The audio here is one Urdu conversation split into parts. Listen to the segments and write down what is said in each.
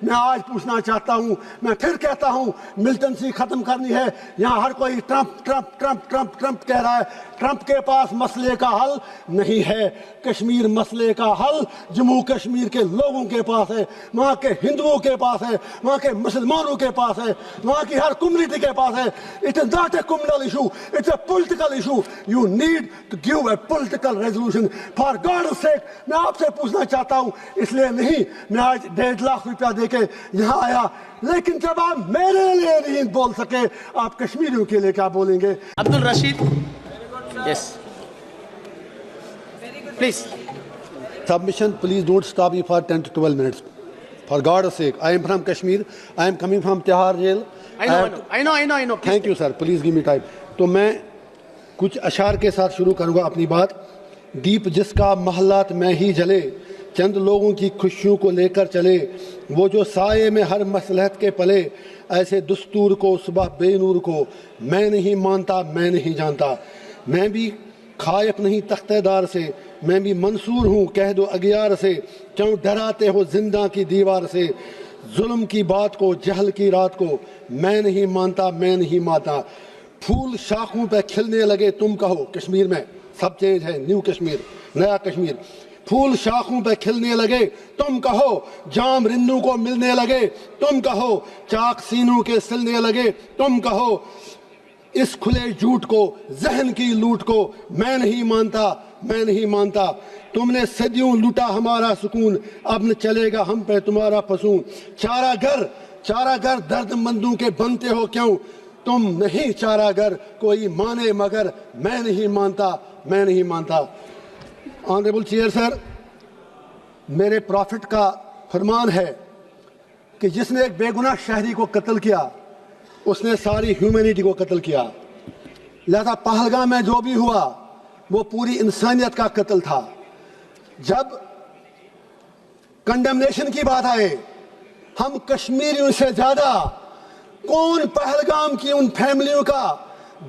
میں آج پوچھنا چاہتا ہوں، میں پھر کہتا ہوں ملٹنسی ختم کرنی ہے۔ یہاں ہر کوئی Trump Trump Trump Trump Trump کہہ رہا ہے، ٹرمپ کے پاس مسئلے کا حل نہیں ہے۔ کشمیر مسئلے کا حل جموں کشمیر کے لوگوں کے پاس ہے، وہاں کے ہندوؤں کے پاس ہے، وہاں کے مسلمانوں کے پاس ہے، وہاں کی ہر کمیونٹی کے پاس ہے۔ It is not a communal issue, it's a political issue. You need to give a political resolution. For God's sake میں آپ سے پوچھنا چاہتا ہوں، اس لیے نہیں میں آج 1.5 لاکھ روپیہ دے کے یہاں آیا، لیکن جب آپ میرے لیے نہیں بول سکے آپ کشمیریوں کے لیے کیا بولیں گے؟ عبد الرشید، yes, please. Submission, please don't stop me for 10 to 12 minutes. For God's sake, I am from Kashmir. I am coming from Tihar jail. I know. Thank you, sir. Please give me time. تو میں کچھ اشعار کے ساتھ شروع کروں گا اپنی بات۔ دیپ جس کا محلات میں ہی جلے، چند لوگوں کی خوشیوں کو لے کر چلے، وہ جو سائے میں ہر مصلحت کے پلے، ایسے دستور کو صبح بے نور کو میں نہیں مانتا، میں نہیں جانتا۔ میں بھی خائف نہیں تختہ دار سے، میں بھی منصور ہوں کہہ دو اگیار سے، کیوں ڈراتے ہو زندہ کی دیوار سے، ظلم کی بات کو جہل کی رات کو میں نہیں مانتا، میں نہیں مانتا۔ پھول شاخوں پہ کھلنے لگے تم کہو، کشمیر میں سب چینج ہے، نیو کشمیر، نیا کشمیر۔ پھول شاخوں پہ کھلنے لگے تم کہو، جام رندوں کو ملنے لگے تم کہو، چاک سینوں کے سلنے لگے تم کہو، اس کھلے جھوٹ کو ذہن کی لوٹ کو میں نہیں مانتا، میں نہیں مانتا۔ تم نے صدیوں لوٹا ہمارا سکون، اب نہ چلے گا ہم پہ تمہارا فسون۔ چارہ گر درد مندوں کے بنتے ہو کیوں، تم نہیں چارہ گر کوئی مانے مگر میں نہیں مانتا، میں نہیں مانتا۔ آنریبل چیئر سر، میرے پروفٹ کا فرمان ہے کہ جس نے ایک بے گناہ شہری کو قتل کیا اس نے ساری ہیومینٹی کو قتل کیا، لہذا پہلگام میں جو بھی ہوا وہ پوری انسانیت کا قتل تھا۔ جب کنڈمنیشن کی بات آئے، ہم کشمیریوں سے زیادہ کون پہلگام کی ان فیملیوں کا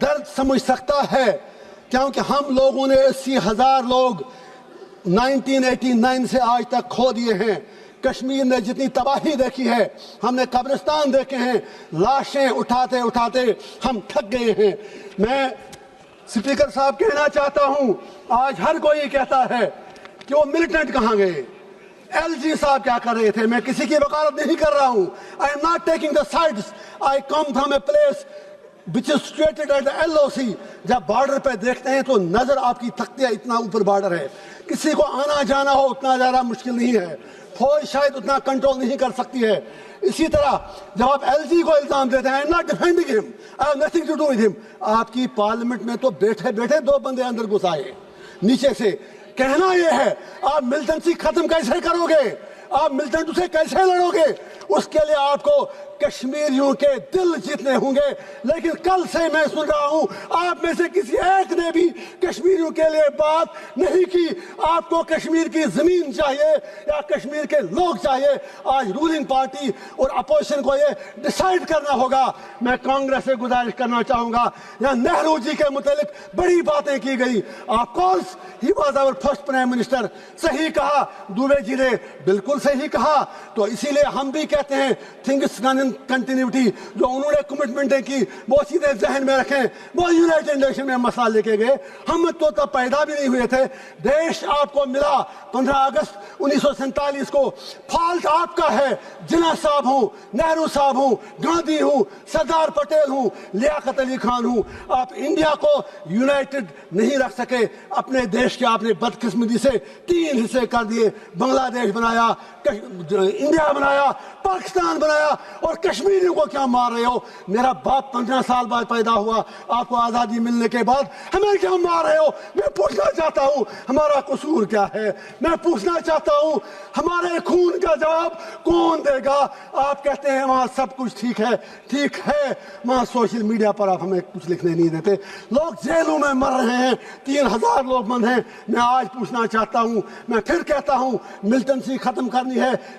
درد سمجھ سکتا ہے، کیونکہ ہم لوگوں نے 80,000 لوگ 1989 سے آج تک کھو دیے ہیں۔ کشمیر نے جتنی تباہی دیکھی ہے، ہم نے قبرستان دیکھے ہیں، لاشیں اٹھاتے اٹھاتے ہم تھک گئے ہیں۔ میں سپیکر صاحب کہنا چاہتا ہوں، آج ہر کوئی کہتا ہے کہ وہ ملیٹنٹ کہاں گئے، ایل جی صاحب کیا کر رہے تھے۔ میں کسی کی وکالت نہیں کر رہا ہوں، I am not taking the sides. I come from a place which is situated at the LOC. جب بارڈر پہ دیکھتے ہیں تو نظر آپ کی تھکتی ہے، اتنا اوپر بارڈر ہے، کسی کو آنا جانا ہو اتنا زیادہ مشکل نہیں ہے، فوج شاید اتنا کنٹرول نہیں کر سکتی ہے۔ اسی طرح جب آپ ایل جی کو الزام دیتے ہیں، I am not defending him, I have nothing to do with him. آپ کی پارلیمنٹ میں تو بیٹھے بیٹھے 2 بندے اندر گھس آئے نیچے سے۔ کہنا یہ ہے آپ ملٹنسی ختم کیسے کرو گے، آپ ملٹنٹ سے کیسے لڑو گے، اس کے لیے آپ کو کشمیریوں کے دل جیتنے ہوں گے۔ لیکن کل سے میں سن رہا ہوں آپ میں سے کسی ایک نے بھی کشمیریوں کے لیے بات نہیں کی۔ آپ کو کشمیر کی زمین چاہیے یا کشمیر کے لوگ چاہیے؟ آج رولنگ پارٹی اور اپوزیشن کو یہ ڈیسائیڈ کرنا ہوگا۔ میں کانگریس سے گزارش کرنا چاہوں گا، یہاں نہرو جی کے متعلق بڑی باتیں کی گئی، of course he was our first prime minister, صحیح کہا، دوبے جی نے بالکل صحیح کہا۔ تو اسی لیے ہم بھی کہتے ہیں تھنگس ڈن ان کنٹینیوٹی، جو انہوں نے کمٹمنٹیں کی وہ سیدھے ذہن میں رکھیں۔ وہ یونائٹڈ نیشن میں مسئلہ لے کے گئے، ہم تو تب پیدا بھی نہیں ہوئے تھے۔ دیش آپ کو ملا 15 اگست 1947 کو، فالٹ آپ کا ہے، جناح صاحب ہوں، نہرو صاحب ہوں، گاندھی ہوں، سردار پٹیل ہوں، لیاقت علی خان ہوں، آپ انڈیا کو یونائٹڈ نہیں رکھ سکے۔ اپنے دیش کے آپ نے بدقسمتی سے 3 حصے کر دیے، بنگلہ دیش بنایا، انڈیا بنایا، پاکستان بنایا، اور کشمیریوں کو کیا مار رہے ہو؟ میرا باپ 15 سال بعد پیدا ہوا، آپ کو آزادی ملنے کے بعد ہمیں کیا مار رہے ہو؟ میں پوچھنا چاہتا ہوں ہمارا قصور کیا ہے؟ میں پوچھنا چاہتا ہوں ہمارے خون کا جواب کون دے گا؟ آپ کہتے ہیں وہاں سب کچھ ٹھیک ہے، ٹھیک ہے، وہاں سوشل میڈیا پر آپ ہمیں کچھ لکھنے نہیں دیتے، لوگ جیلوں میں مر رہے ہیں، 3000 لوگ بند ہیں۔ میں آج پوچھنا چاہتا ہوں، میں پھر کہتا ہوں ملٹنسی ختم کرنی ہے۔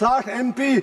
60 MP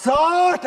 60